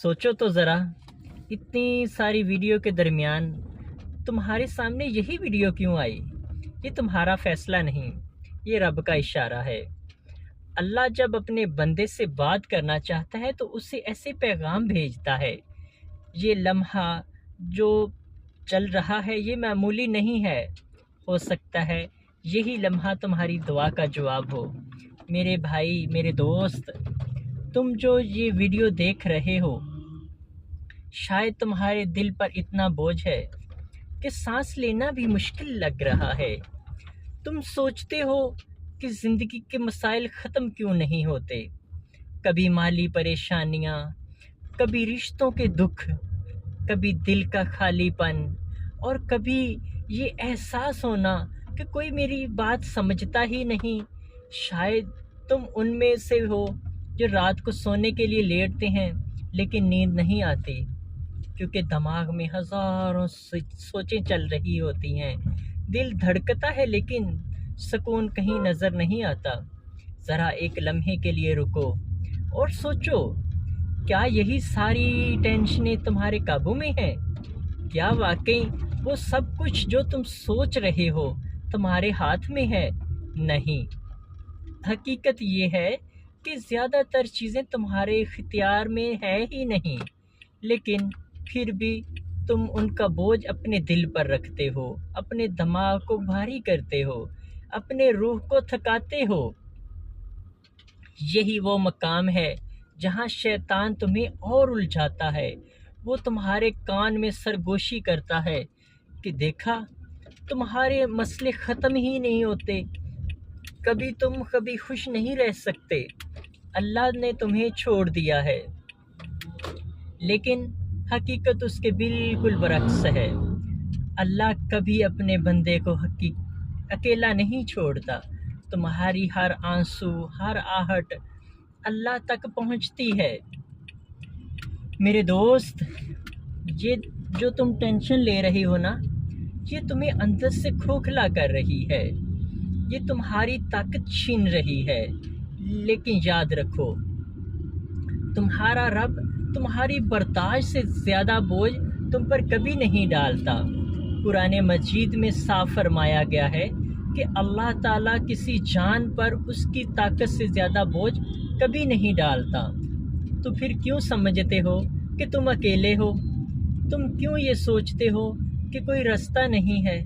سوچو تو ذرا، اتنی ساری ویڈیو کے درمیان تمہارے سامنے یہی ویڈیو کیوں آئی؟ یہ تمہارا فیصلہ نہیں، یہ رب کا اشارہ ہے۔ اللہ جب اپنے بندے سے بات کرنا چاہتا ہے تو اسے ایسے پیغام بھیجتا ہے۔ یہ لمحہ جو چل رہا ہے یہ معمولی نہیں ہے، ہو سکتا ہے یہی لمحہ تمہاری دعا کا جواب ہو۔ میرے بھائی، میرے دوست، تم جو یہ ویڈیو دیکھ رہے ہو، شاید تمہارے دل پر اتنا بوجھ ہے کہ سانس لینا بھی مشکل لگ رہا ہے۔ تم سوچتے ہو کہ زندگی کے مسائل ختم کیوں نہیں ہوتے؟ کبھی مالی پریشانیاں، کبھی رشتوں کے دکھ، کبھی دل کا خالی پن، اور کبھی یہ احساس ہونا کہ کوئی میری بات سمجھتا ہی نہیں۔ شاید تم ان میں سے ہو جو رات کو سونے کے لیے لیٹتے ہیں لیکن نیند نہیں آتی، کیونکہ دماغ میں ہزاروں سوچیں چل رہی ہوتی ہیں۔ دل دھڑکتا ہے لیکن سکون کہیں نظر نہیں آتا۔ ذرا ایک لمحے کے لیے رکو اور سوچو، کیا یہی ساری ٹینشنیں تمہارے قابو میں ہیں؟ کیا واقعی وہ سب کچھ جو تم سوچ رہے ہو تمہارے ہاتھ میں ہے؟ نہیں، حقیقت یہ ہے کہ زیادہ تر چیزیں تمہارے اختیار میں ہے ہی نہیں، لیکن پھر بھی تم ان کا بوجھ اپنے دل پر رکھتے ہو، اپنے دماغ کو بھاری کرتے ہو، اپنے روح کو تھکاتے ہو۔ یہی وہ مقام ہے جہاں شیطان تمہیں اور الجھاتا ہے۔ وہ تمہارے کان میں سرگوشی کرتا ہے کہ دیکھا، تمہارے مسئلے ختم ہی نہیں ہوتے، کبھی خوش نہیں رہ سکتے، اللہ نے تمہیں چھوڑ دیا ہے۔ لیکن حقیقت اس کے بالکل برعکس ہے۔ اللہ کبھی اپنے بندے کو اکیلا نہیں چھوڑتا۔ تمہاری ہر آنسو، ہر آہٹ اللہ تک پہنچتی ہے۔ میرے دوست، یہ جو تم ٹینشن لے رہی ہو نا، یہ تمہیں اندر سے کھوکھلا کر رہی ہے، یہ تمہاری طاقت چھین رہی ہے۔ لیکن یاد رکھو، تمہارا رب تمہاری برداشت سے زیادہ بوجھ تم پر کبھی نہیں ڈالتا۔ قرآن مجید میں صاف فرمایا گیا ہے کہ اللہ تعالیٰ کسی جان پر اس کی طاقت سے زیادہ بوجھ کبھی نہیں ڈالتا۔ تو پھر کیوں سمجھتے ہو کہ تم اکیلے ہو؟ تم کیوں یہ سوچتے ہو کہ کوئی راستہ نہیں ہے؟